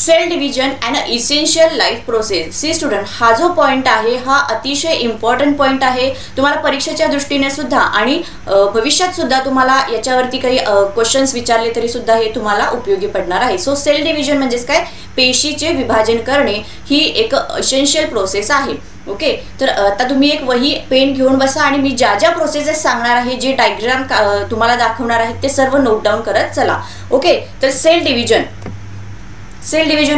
Sale division and a essential life process. See student, हा जो point आहे हा अतिशय इम्पॉर्टंट पॉईंट आहे. तुम्हाला परीक्षेच्या दृष्टीने सुद्धा आणि भविष्यात सुद्धा तुम्हाला याच्यावरती काही क्वेश्चन्स विचारले तरी सुद्धा हे तुम्हाला उपयोगी पडणार आहे. सो सेल डिव्हिजन म्हणजेच काय, पेशीचे विभाजन करणे ही एक इसेन्शियल प्रोसेस आहे. ओके, तर आता तुम्ही एक वही पेन घेऊन बसा आणि मी ज्या ज्या प्रोसेसेस सांगणार आहे, जे डायग्राम तुम्हाला दाखवणार आहेत ते सर्व नोट डाऊन करत चला. ओके, तर सेल डिव्हिजन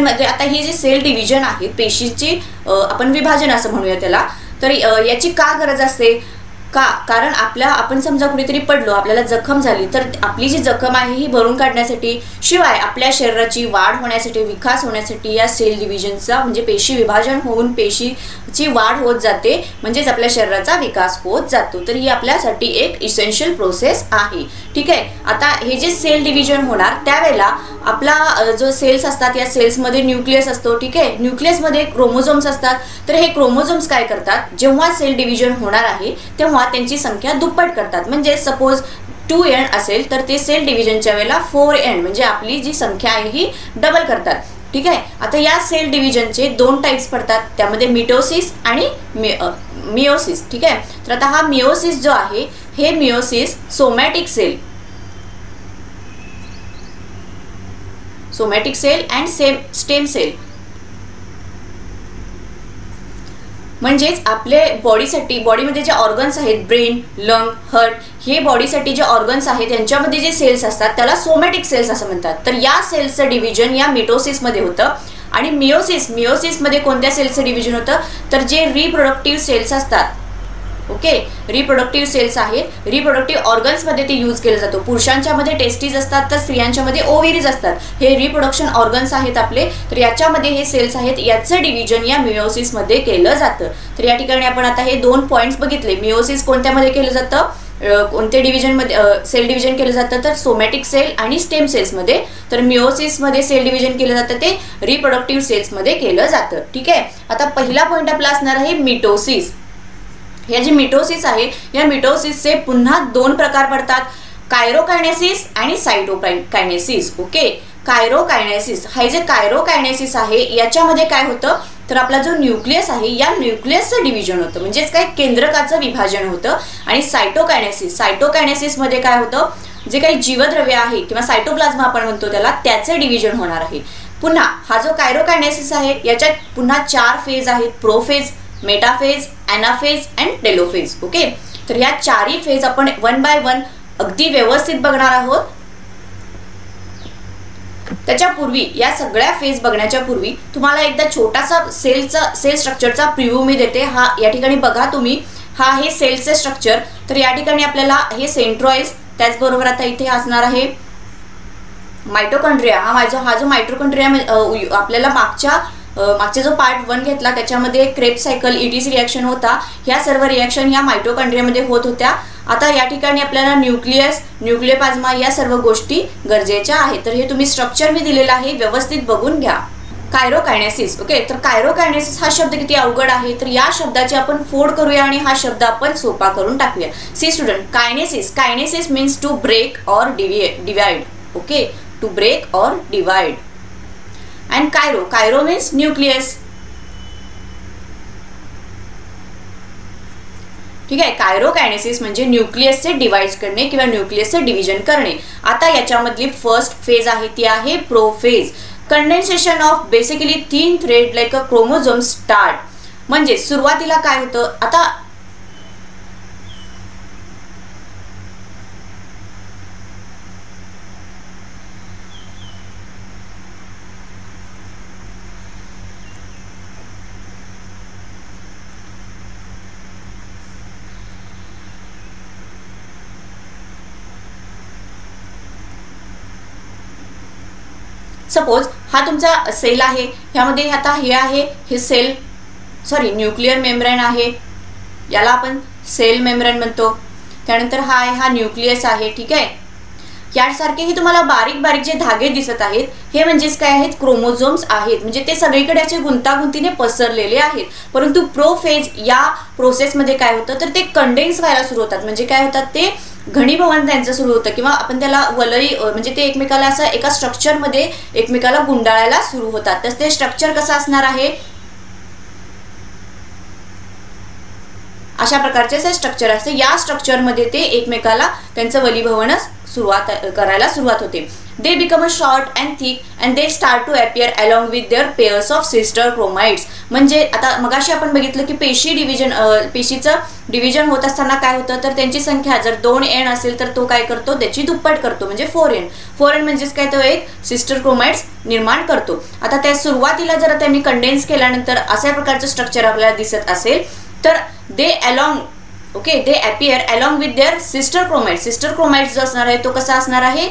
मध्ये आता ही जी सेल डिव्हिजन आहे, पेशीची आपण विभाजन असं म्हणूया त्याला, तर याची का गरज असते? कारण आपण समजा कुठेतरी पडलो, आपल्याला जखम झाली, तर आपली जी जखम आहे ही भरून काढण्यासाठी, शिवाय आपल्या शरीराची वाढ होण्यासाठी, विकास होण्यासाठी या सेल डिव्हिजनचा म्हणजे पेशी विभाजन होऊन पेशीची वाढ होत जाते, म्हणजेच आपल्या शरीराचा विकास होत जातो. तर ही आपल्यासाठी एक इसेन्शियल प्रोसेस आहे. ठीक आहे, आता हे जे सेल डिव्हिजन होणार त्यावेळेला आपला जो सेल्स असतात, या सेल्समध्ये न्यूक्लियस असतो. ठीक आहे, न्यूक्लियसमध्ये क्रोमोझोम्स असतात. तर हे क्रोमोझोम्स काय करतात, जेव्हा सेल डिव्हिजन होणार आहे तेव्हा त्यांची संख्या दुप्पट करतात. म्हणजे सपोज 2n असेल तर ते सेल डिव्हिजनच्या वेळेला 4n म्हणजे आपली जी संख्या आहे ही डबल करतात. ठीक आहे, आता या सेल डिव्हिजनचे 2 टाइप्स पडतात, त्यामध्ये मिटोसिस आणि मिओसिस. ठीक आहे, तर आता हा मिओसिस जो आहे, हे meiosis somatic cell and stem cell म्हणजेच आपले बॉडीमध्ये जे ऑर्गन्स आहेत, ब्रेन, लंग, हार्ट, हे बॉडीसाठी जे ऑर्गन्स आहेत यांच्यामध्ये जे सेल्स असतात त्याला सोमॅटिक सेल्स असं म्हणतात. तर या सेल्सचं डिव्हिजन या मिटोसिसमध्ये होतं. आणि मिओसिसमध्ये कोणत्या सेल्सचं डिव्हिजन होतं, तर जे रिप्रोडक्टिव्ह सेल्स असतात. ओके, रिप्रोडक्टिव्ह सेल्स आहेत, रिप्रोडक्टिव्ह ऑर्गन्समध्ये ते यूज केलं जातो. पुरुषांच्या मध्ये टेस्टीज असतात, तर स्त्रियांच्या मध्ये ओव्हरीज असतात. हे रिप्रोडक्शन ऑर्गन्स आहेत आपले, तर याच्यामध्ये हे सेल्स आहेत, याचं डिव्हिजन या मिओसिसमध्ये केलं जातं. तर या ठिकाणी आपण आता हे 2 पॉईंट्स बघितले. मिओसिस कोणत्यामध्ये केलं जातं, कोणते डिव्हिजनमध्ये सेल डिव्हिजन केलं जातं, तर सोमॅटिक सेल आणि स्टेम सेल्समध्ये. तर मिओसिसमध्ये सेल डिव्हिजन केलं जातं ते रिप्रोडक्टिव्ह सेल्समध्ये केलं जातं. ठीक आहे, आता पहिला पॉईंट आपला असणार आहे मिटोसिस. हे जे मिटोसिस आहे, या मिटोसिसचे पुन्हा 2 प्रकार पडतात, कायरोकायनेसिस आणि सायटोकायनेसिस. ओके, कायरोकायनेसिस, हे जे कायरोकायनेसिस आहे याच्यामध्ये काय होतं, तर आपला जो न्यूक्लियस आहे या न्यूक्लियसचं डिव्हिजन होतं, म्हणजेच काय, केंद्रकाचं विभाजन होतं. आणि सायटोकायनेसिसमध्ये काय होतं, जे काही जीवद्रव्य आहे किंवा सायटोप्लाझ्मा आपण म्हणतो त्याला, त्याचे डिव्हिजन होणार आहे. पुन्हा हा जो कायरोकायनेसिस आहे याच्यात पुन्हा 4 फेज आहेत, prophase, metaphase, anaphase and telophase. Okay, तर या 4ही फेज आपण 1 बाय 1 अगदी व्यवस्थित बघणार आहोत. त्याच्यापूर्वी, या सगळ्या फेज बघण्याच्या पूर्वी तुम्हाला एकदा छोटासा सेल स्ट्रक्चरचा प्रिव्ह्यू मी देते. हा या ठिकाणी बघा तुम्ही, हा आहे सेलचे स्ट्रक्चर. तर या ठिकाणी आपल्याला हे सेंट्रॉइड्स, त्याचबरोबर आता इथे असणार आहे मायटोकॉन्ड्रिया. हा जो मायटोकॉन्ड्रिया आपल्याला मागच्या जो पार्ट 1 घेतला त्याच्यामध्ये क्रेब्स सायकल, ETC रिॲक्शन होता. ह्या सर्व रिॲक्शन या मायटोकॉन्ड्रियामध्ये होत होत्या. आता या ठिकाणी आपल्याला न्यूक्लियस, न्यूक्लियोप्लाझ्मा या सर्व गोष्टी गरजेच्या आहेत. तर हे तुम्ही स्ट्रक्चर मी दिलेलं आहे, व्यवस्थित बघून घ्या. कायरोकायनेसिस. ओके, तर कायरोकायनेसिस हा शब्द किती अवघड आहे, तर या शब्दाची आपण फोड करूया आणि हा शब्द आपण सोपा करून टाकूया. See student, kinesis means to break or divide. Okay, to break or divide. And Cairo means nucleus. ठीक आहे, कायरोकायनेसिस म्हणजे न्यूक्लियसचे डिवाइड करणे किंवा न्यूक्लियसचे डिव्हिजन करणे. आता याच्यामधली फर्स्ट फेज आहे ती आहे prophase. Condensation of basically thin thread like a chromosome start. म्हणजे सुरुवातीला काय होतं, आता सपोज हा तुमचा सेल आहे, ह्यामध्ये आता हे आहे, हे सेल न्यूक्लिअर मेम्ब्रेन आहे, याला आपण सेल मेम्ब्रेन म्हणतो. त्यानंतर हा न्यूक्लियस आहे. ठीक आहे, यासारखे ही तुम्हाला बारीक बारीक जे धागे दिसत आहेत हे म्हणजेच काय आहेत, क्रोमोझोम्स आहेत. म्हणजे ते सगळीकडे असे गुंतागुंतीने पसरलेले आहेत. परंतु प्रोफेज या प्रोसेसमध्ये काय होतं, तर ते कंडेन्स व्हायला सुरू होतात. म्हणजे काय होतात, ते घनीभवन त्यांचं सुरू होतं किंवा आपण त्याला वलय म्हणजे ते एकमेकाला असं एका स्ट्रक्चरमध्ये एकमेकाला गुंडाळायला सुरू होतात. तर ते स्ट्रक्चर कसं असणार आहे, अशा प्रकारचे स्ट्रक्चर असते. या स्ट्रक्चरमध्ये ते एकमेकाला त्यांचं वलीभवनच करायला सुरुवात होते. They become a short and thick and they start to appear along with their pairs of sister chromides. म्हणजे आता मगाशी आपण बघितलं की पेशीचं डिव्हिजन होत असताना काय होतं, तर त्यांची संख्या जर 2n असेल तर तो काय करतो, त्याची दुप्पट करतो, म्हणजे 4n. 4n म्हणजेच काय, तो एक सिस्टर क्रोमाइड्स निर्माण करतो. आता त्या सुरुवातीला जर त्यांनी कंडेन्स केल्यानंतर अशा प्रकारचं स्ट्रक्चर आपल्याला दिसत असेल तर they appear along with their sister chromatids. Sister chromatids जो असणार आहे तो कसा असणार आहे,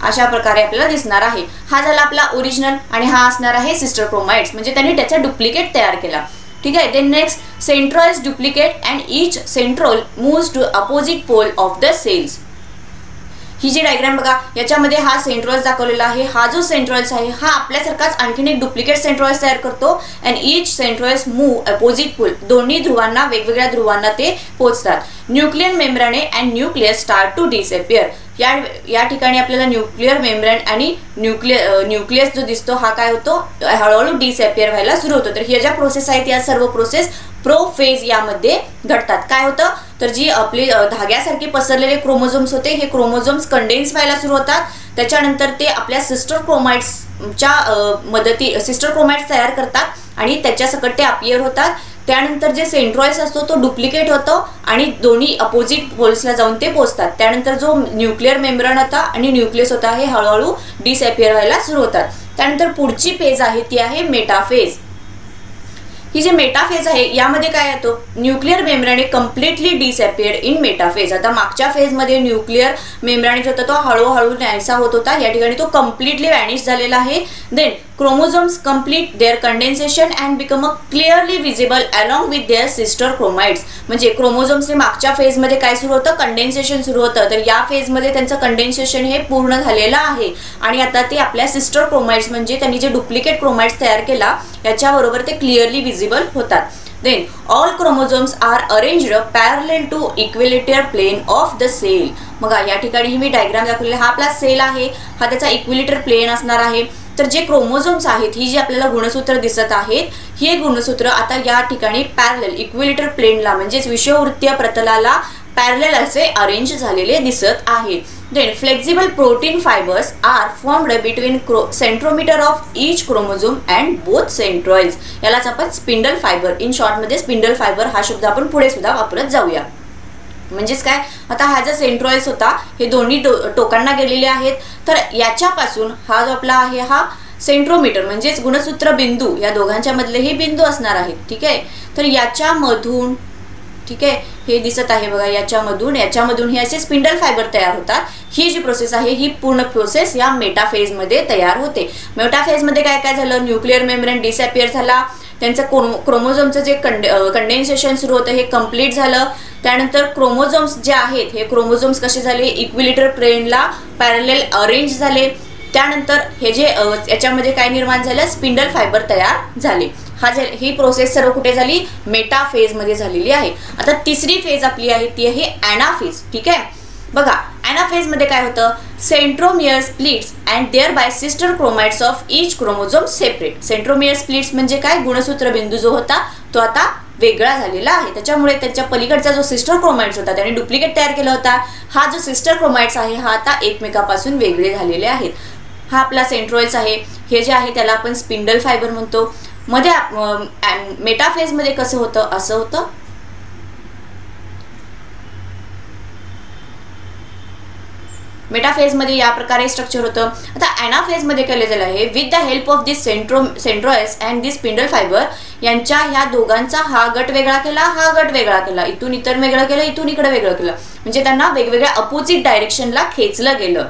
अशा प्रकारे आपल्याला दिसणार आहे. हा झाला आपला ओरिजिनल आणि हा असणार आहे सिस्टर क्रोमाइड्स, म्हणजे त्यांनी त्याचा डुप्लिकेट तयार केला. ठीक आहे. Then next centrioles duplicate and each centriole moves to opposite pole of the cells. ही जी डायग्राम बघा, याच्यामध्ये हा सेंट्रोइड्स दाखवलेला आहे. हा जो सेंट्रोइड्स आहे हा आपल्यासारखाच आणखीन एक डुप्लिकेट सेंट्रोइड्स तयार करतो and each centroids move opposite pole. दोन्ही ध्रुवांना, वेगवेगळ्या ध्रुवांना ते पोहोचतात. Nuclear membrane and nucleus start to disappear. या ठिकाणी आपल्याला न्यूक्लियर मेम्ब्रेन आणि न्यूक्लियस जो दिसतो हा काय होतो, हळूहळू डिसअपियर व्हायला सुरू होतो. तर ह्या ज्या प्रोसेस आहेत या सर्व प्रोसेस प्रोफेज यामध्ये घडतात. काय होतं, तर जी आपली धाग्यासारखे पसरलेले क्रोमोझोम्स होते, हे क्रोमोझोम्स कंडेन्स व्हायला सुरू होतात. त्याच्यानंतर ते आपल्या सिस्टर क्रोमाइड्सच्या सिस्टर क्रोमाइड्स तयार करतात आणि त्याच्यासकट ते अपियर होतात. त्यानंतर जे सेंट्रॉइड्स असतो तो डुप्लिकेट होतो आणि दोन्ही अपोजिट पोल्सला जाऊन ते पोहोचतात. त्यानंतर जो न्यूक्लियर मेम्ब्रेन होता आणि न्यूक्लियस होता हे हळूहळू डिसअपियर व्हायला सुरू होतात. त्यानंतर पुढची फेज आहे ती आहे मेटाफेज. ही जे मेटाफेज आहे यामध्ये काय येतो, nuclear membrane completely disappeared in metaphase. आता मागच्या फेजमध्ये न्यूक्लियर मेम्ब्रेन जो होता तो हळूहळू नाहीसा होत होता, या ठिकाणी तो कम्प्लिटली वॅनिश झालेला आहे. Then chromosomes complete their condensation and become clearly visible along with their sister chromides. म्हणजे क्रोमोझोम्सने मागच्या फेज मध्ये काय सुरू होतं, कंडेन्सेशन सुरू होतं. तर या फेज मध्ये त्यांचं कंडेन्सेशन हे पूर्ण झालेलं आहे आणि आता ते आपल्या सिस्टर क्रोमाइड्स म्हणजे त्यांनी जे डुप्लिकेट क्रोमाइड्स तयार केला याच्याबरोबर ते क्लिअरली विजिबल होतात. Then all chromosomes are arranged parallel to equilateral plane of the cell. मग या ठिकाणी मी डायग्राम दाखवलेला, हा आपला सेल आहे, हा त्याचा इक्विलेटर प्लेन असणार आहे. तर जे क्रोमोझोम्स आहेत, ही जी आपल्याला गुणसूत्र दिसत आहेत, हे गुणसूत्र आता या ठिकाणी पॅरलल इक्विलेटर प्लेनला म्हणजेच विषुववृत्तीय प्रतलाला पॅरलल असे अरेंज झालेले दिसत आहेत. Then flexible protein fibers are formed between centromere of each chromosome and both centroids. यालाच आपण स्पिंडल फायबर, इन शॉर्ट मध्ये स्पिंडल फायबर हा शब्द आपण पुढे सुद्धा वापरत जाऊया. म्हणजेच काय, आता हा जो सेंट्रॉइड्स होता हे दोन्ही टोकांना गेलेले आहेत. तर याच्यापासून हा जो आपला आहे हा सेंट्रोमीटर म्हणजेच गुणसूत्र बिंदू, या दोघांच्या मधले हे बिंदू असणार आहेत. ठीक आहे. तर याच्यामधून, ठीक आहे, हे दिसत आहे बघा, याच्यामधून हे असे स्पिंडल फायबर तयार होतात. ही जी प्रोसेस आहे ही पूर्ण प्रोसेस या मेटाफेज मध्ये तयार होते. मेटाफेज मध्ये काय काय झालं, न्यूक्लियर मेम्ब्रेन डिसअपियर झाला, त्यांचं क्रोमोझोमचं जे कंडेन्सेशन सुरू होतं हे कम्प्लीट झालं. त्यानंतर क्रोमोझोम्स जे आहेत हे क्रोमोझोम्स कसे झाले, इक्विलेटर प्लेनला पॅरलल अरेंज झाले. त्यानंतर हे जे याच्यामध्ये काय निर्माण झालं, स्पिंडल फायबर तयार झाले. ही प्रोसेस सर्व कुठे झाली, मेटाफेज मध्ये झालेली आहे. आता तिसरी फेज आपली आहे ती आहे ॲनाफेज. ठीक आहे. बघा, ॲनाफेज मध्ये काय होतं, centromere splits and thereby sister chromatids of each chromosome separate. Centromere splits म्हणजे काय, गुणसूत्र बिंदू जो होता तो आता वेगळा झालेला आहे. त्याच्यामुळे त्याच्या पलीकडचा जो सिस्टर क्रोमाइड्स होता त्याने डुप्लिकेट तयार केला होता. हा जो सिस्टर क्रोमाइड्स आहे हा आता एकमेकापासून वेगळे झालेले आहेत. हा आपला सेंट्रोइड्स आहे, हे जे आहे त्याला आपण स्पिंडल फायबर म्हणतो. मध्ये मेटाफेज मध्ये कसं होतं, असं होतं. मेटाफेज मध्ये या प्रकारे स्ट्रक्चर होतं. आता ॲनाफेज मध्ये केले गेलं आहे with the help of this centroids and this spindle fibre. यांच्या ह्या दोघांचा हा गट वेगळा केला, हा गट वेगळा केला, इथून इतर वेगळं केलं, इथून इकडे वेगळं केलं, म्हणजे त्यांना वेगवेगळ्या अपोजिट डायरेक्शनला खेचलं गेलं.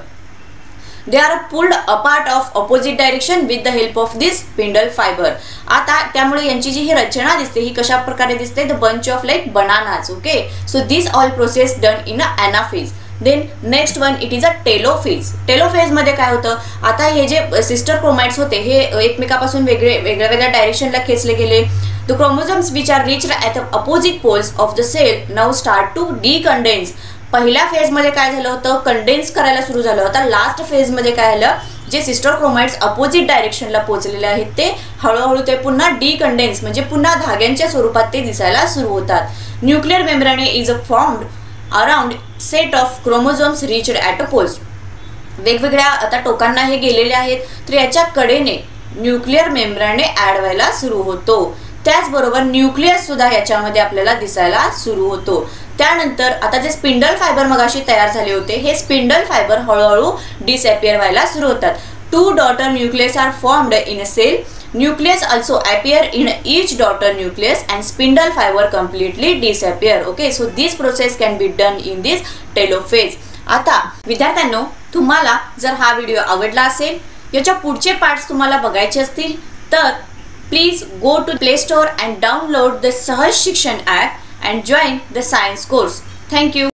They are pulled apart of opposite direction with the help of this spindle fiber. आता त्यामुळे यांची जी ही रचना दिसते ही कशा प्रकारे दिसते, the bunch of like bananas. Okay, so these all process done in a anaphase. Then next one it is a telophase. Telophase मध्ये काय होतं, आता हे जे सिस्टर क्रोमॅट्स होते हे एकमेकापासून वेगळ्या डायरेक्शनला खेचले गेले. The chromosomes which are reached at the opposite poles of the cell now start to decondense. पहिल्या फेजमध्ये काय झालं होतं, कंडेन्स करायला सुरू झालं होतं. लास्ट फेजमध्ये काय झालं, जे सिस्टर क्रोमॅट्स अपोजिट डायरेक्शनला पोहोचलेले आहेत ते हळूहळू ते पुन्हा डिकंडेन्स म्हणजे पुन्हा धाग्यांच्या स्वरूपात ते दिसायला सुरू होतात. Nuclear membrane is formed around set of chromosomes reached at a poles. वेगवेगळ्या आता टोकांना हे गेलेले आहेत, तर याच्या कडेने न्यूक्लियर मेम्ब्रेन ॲड व्हायला सुरू होतो. त्याचबरोबर न्यूक्लियस सुद्धा याच्यामध्ये आपल्याला दिसायला सुरू होतो. त्यानंतर आता जे स्पिंडल फायबर मगाशी तयार झाले होते हे स्पिंडल फायबर हळूहळू डिसअपियर व्हायला सुरू होतात. 2 daughter nucleus are formed in a cell. Nucleus also appear in each daughter nucleus and spindle fiber completely disappear. Okay, so this process can be done in this telophase. आता विद्यार्थ्यांनो, तुम्हाला जर हा video आवडला असेल, याच्या पुढचे पार्ट्स तुम्हाला बघायचे असतील तर please go to play store and download the Sahaj Shikshan app and join the science course. Thank you.